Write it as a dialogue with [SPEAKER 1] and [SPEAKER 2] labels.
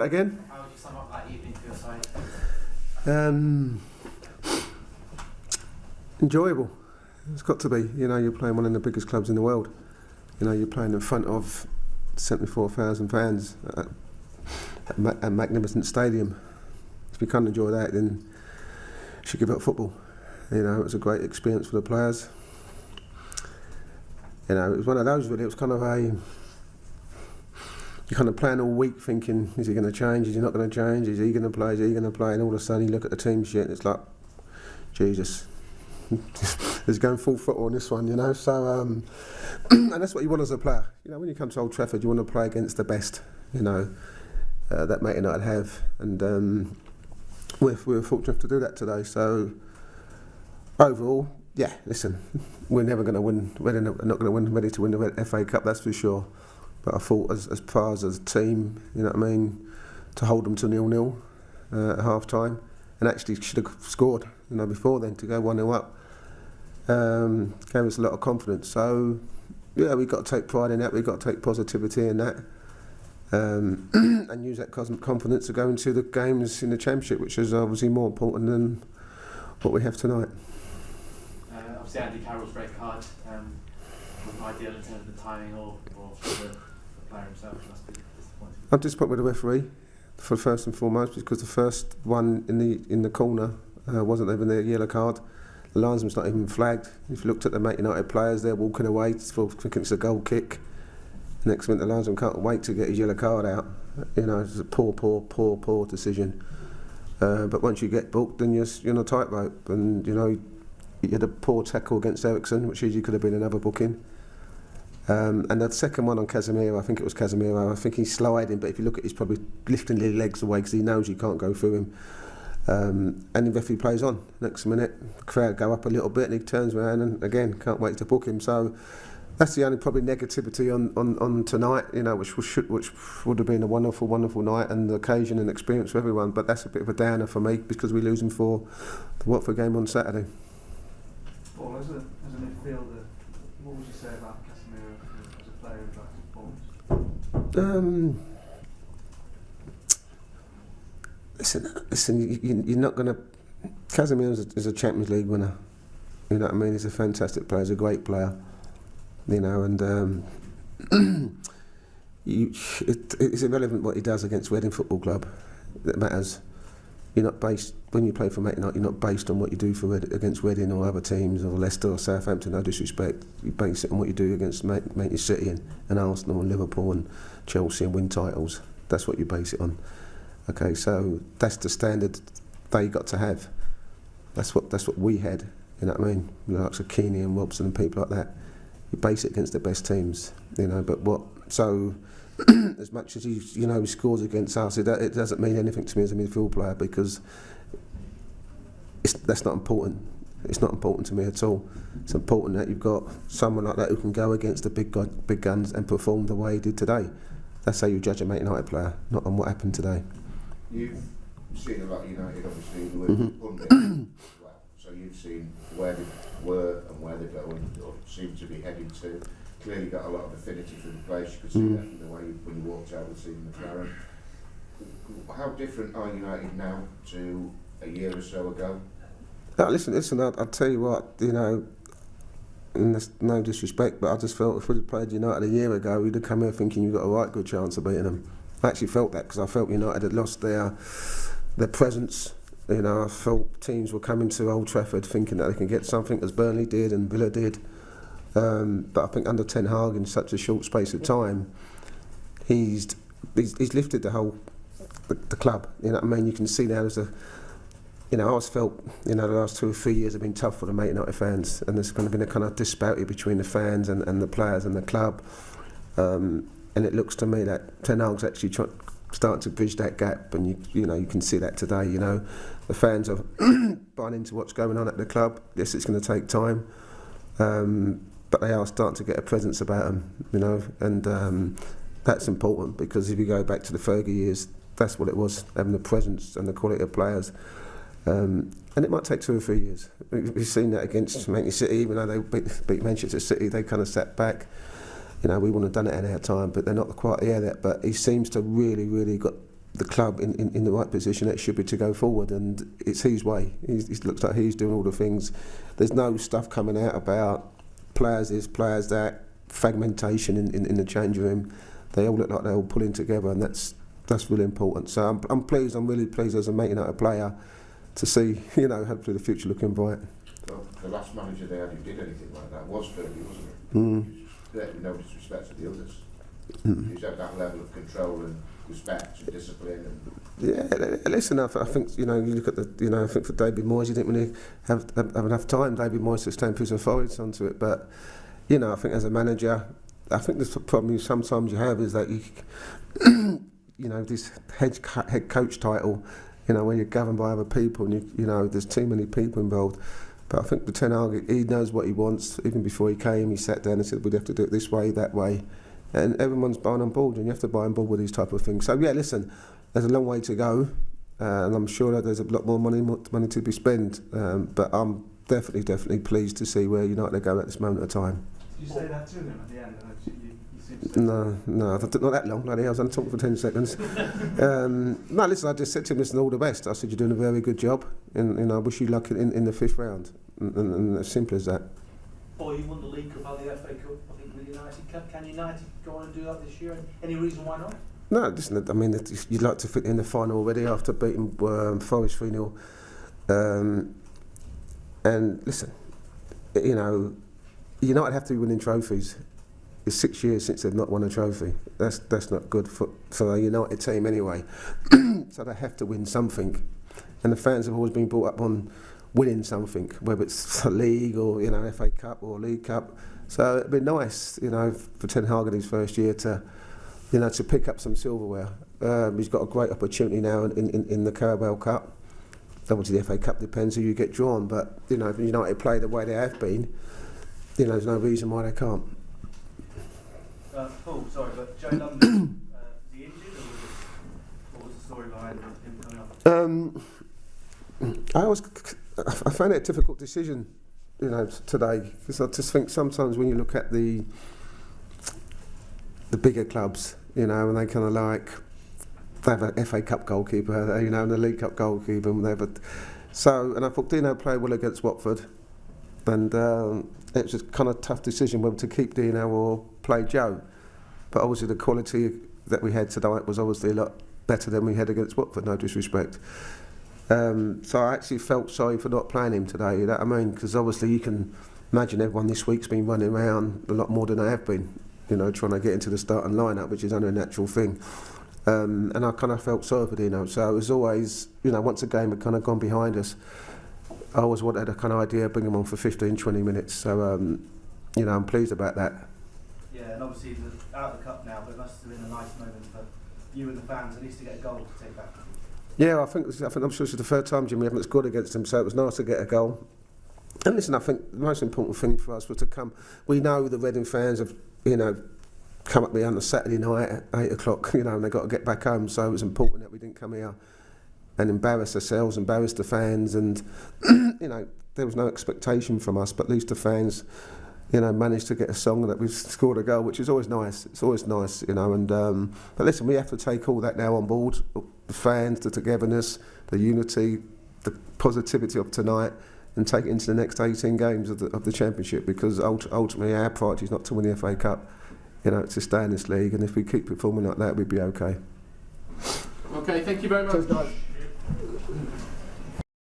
[SPEAKER 1] Again?
[SPEAKER 2] How would you sum up that evening for your side?
[SPEAKER 1] Enjoyable. It's got to be. You're playing one of the biggest clubs in the world. You're playing in front of 74,000 fans at a magnificent stadium. If you can't enjoy that, then you should give up football. It was a great experience for the players. It was one of those really. It was kind of you kind of plan all week thinking, is he going to change? Is he not going to change? Is he going to play? Is he going to play? And all of a sudden you look at the team sheet and it's like, Jesus, he's going full throttle on this one, So, and that's what you want as a player. When you come to Old Trafford, you want to play against the best, that Man United have. And we were fortunate to do that today. So, overall, yeah, listen, we're never going to win. We're not going to win. Ready to win the FA Cup, that's for sure. But I thought, as far as a team, to hold them to 0-0 at half time, and actually should have scored, before then to go 1-0 up, gave us a lot of confidence. So, yeah, we've got to take pride in that. We've got to take positivity in that, and use that confidence to go into the games in the Championship, which is obviously more important than what we have tonight.
[SPEAKER 2] Obviously, Andy Carroll's red card wasn't ideal in terms of the timing or for the player himself. Must be disappointing.
[SPEAKER 1] I'm disappointed with the referee, for first and foremost, because the first one in the corner wasn't even a yellow card. The linesman's not even flagged. If you looked at the Man United players, they're walking away thinking it's a goal kick. Next minute, the linesman can't wait to get his yellow card out. It's a poor decision. But once you get booked, then you're on a tightrope. And you had a poor tackle against Ericsson, which easily could have been another booking. And the second one on Casemiro, I think he's sliding, but if you look at, he's probably lifting his legs away because he knows you can't go through him. And the referee plays on. Next minute, the crowd go up a little bit, and he turns around and again can't wait to book him. So that's the only probably negativity on tonight, which would have been a wonderful night and the occasion and experience for everyone. But that's a bit of a downer for me because we're losing for the Watford game on Saturday.
[SPEAKER 3] Paul, as a midfielder, what would you say about Casemiro as a player of that performance?
[SPEAKER 1] Listen, you're not going to... Casemiro is a Champions League winner. You know what I mean? He's a fantastic player. He's a great player. And it's irrelevant what he does against Reading Football Club. That matters. You're not based, when you play for Man United, you're not based on what you do against Reading or other teams or Leicester or Southampton, no disrespect. You base it on what you do against Manchester City and Arsenal and Liverpool and Chelsea and win titles. That's what you base it on. Okay, so that's the standard they got to have. That's what we had, you know what I mean? The likes of Keane and Robson and people like that. You base it against the best teams, but what, so as much as he scores against us, it doesn't mean anything to me as a midfield player because that's not important. It's not important to me at all. It's important that you've got someone like that who can go against the big guns and perform the way he did today. That's how you judge a Man United player, not on what happened today.
[SPEAKER 4] You've seen a lot of United, obviously, the pundit as well. So you've seen where they were and where they're going, or seem to be heading to. Clearly got a lot of affinity for the place. You could see that in the way when you walked out with Stephen McLaren. How different are United now to a year or so ago?
[SPEAKER 1] No, listen. I'll tell you what. And there's no disrespect, but I just felt if we'd have played United a year ago, we'd have come here thinking you've got a right good chance of beating them. I actually felt that because I felt United had lost their presence. I felt teams were coming to Old Trafford thinking that they can get something, as Burnley did and Villa did. But I think under Ten Hag in such a short space of time, he's lifted the whole the club. You know what I mean? You can see now there's a. I always felt the last 2 or 3 years have been tough for the Man United fans, and there's kind of been a kind of disparity between the fans and the players and the club. And it looks to me that Ten Hag's actually starting to bridge that gap, and you can see that today. The fans are buying into what's going on at the club. Yes, it's going to take time, but they are starting to get a presence about them. And that's important because if you go back to the Fergie years, that's what it was, having the presence and the quality of players. And it might take 2 or 3 years. We've seen that against Manchester City, even though they beat Manchester City, they kind of sat back. We wouldn't have done it in our time, but they're not quite there yet. But he seems to really got the club in the right position it should be to go forward, and it's his way. It looks like he's doing all the things. There's no stuff coming out about players this, players that, fragmentation in the change room. They all look like they're all pulling together, and that's really important. So I'm pleased. I'm really pleased as a Man United player to see, hopefully the future looking bright.
[SPEAKER 4] Well, the last manager they had who did anything like that was Fergie, wasn't it? No disrespect to the others. He's had that level of control and respect and discipline. And
[SPEAKER 1] Listen, I think you look at the, I think for David Moyes, you didn't really have enough time. David Moyes to stamp his authority onto it, but I think as a manager, I think the problem you sometimes you have is that you, this head coach title, when you're governed by other people and there's too many people involved. But I think the Ten Hag, he knows what he wants. Even before he came, he sat down and said, we'd have to do it this way, that way. And everyone's buying on board, and you have to buy on board with these type of things. So, yeah, listen, there's a long way to go, and I'm sure that there's a lot more money to be spent. But I'm definitely pleased to see where United are going at this moment of time.
[SPEAKER 3] Did you say that to him at the end? You seem to say
[SPEAKER 1] No, not that long, bloody. I was only talking for 10 seconds. No, listen, I just said to him, listen, all the best. I said, you're doing a very good job, and I wish you luck in the 5th round. And as simple as that.
[SPEAKER 5] Or you won the League Cup and the FA Cup, I think, with United. Can United go on and do that this year? And any reason why not?
[SPEAKER 1] No, listen, I mean, you'd like to fit in the final already after beating Forest 3-0. And listen, United have to be winning trophies. It's 6 years since they've not won a trophy. That's not good for a United team anyway. So they have to win something. And the fans have always been brought up on winning something, whether it's a league or FA Cup or League Cup. So it'd be nice, for Ten Hag in his first year to pick up some silverware. He's got a great opportunity now in the Carabao Cup. Obviously the FA Cup depends who you get drawn, but if United play the way they have been, there's no reason why they can't.
[SPEAKER 3] Paul, sorry, but Joe London, is he injured, or what was the story behind him coming off?
[SPEAKER 1] I found it a difficult decision, today, because I just think sometimes when you look at the bigger clubs, and they kind of they have an FA Cup goalkeeper, and a League Cup goalkeeper, and I thought Dino played well against Watford, and it was a kind of tough decision whether to keep Dino or play Joe. But obviously the quality that we had tonight was obviously a lot better than we had against Watford, no disrespect. So I actually felt sorry for not playing him today, you know what I mean? Because obviously you can imagine everyone this week's been running around a lot more than they have been, trying to get into the starting lineup, which is only a natural thing. And I kind of felt sorry for Dino. So it was always, once a game had kind of gone behind us, I always wanted a kind of idea of bringing him on for 15, 20 minutes. So, I'm pleased about that.
[SPEAKER 3] Yeah, and obviously out of the cup now, but it must have been a nice moment for you and the fans at least to get a goal to take back.
[SPEAKER 1] Yeah, I'm sure this is the third time, Jim, we haven't scored against them, so it was nice to get a goal. And listen, I think the most important thing for us was to come. We know the Reading fans have, come up here on a Saturday night at 8 o'clock, and they've got to get back home, so it was important that we didn't come here and embarrass ourselves, embarrass the fans, and, there was no expectation from us, but at least the fans, managed to get a song that we've scored a goal, which is always nice. It's always nice, and but listen, we have to take all that now on board, the fans, the togetherness, the unity, the positivity of tonight, and take it into the next 18 games of the Championship, because ultimately our priority is not to win the FA Cup, it's to stay in this league, and if we keep performing like that, we'd be okay.
[SPEAKER 2] Okay, thank you very much.
[SPEAKER 1] Cheers, guys.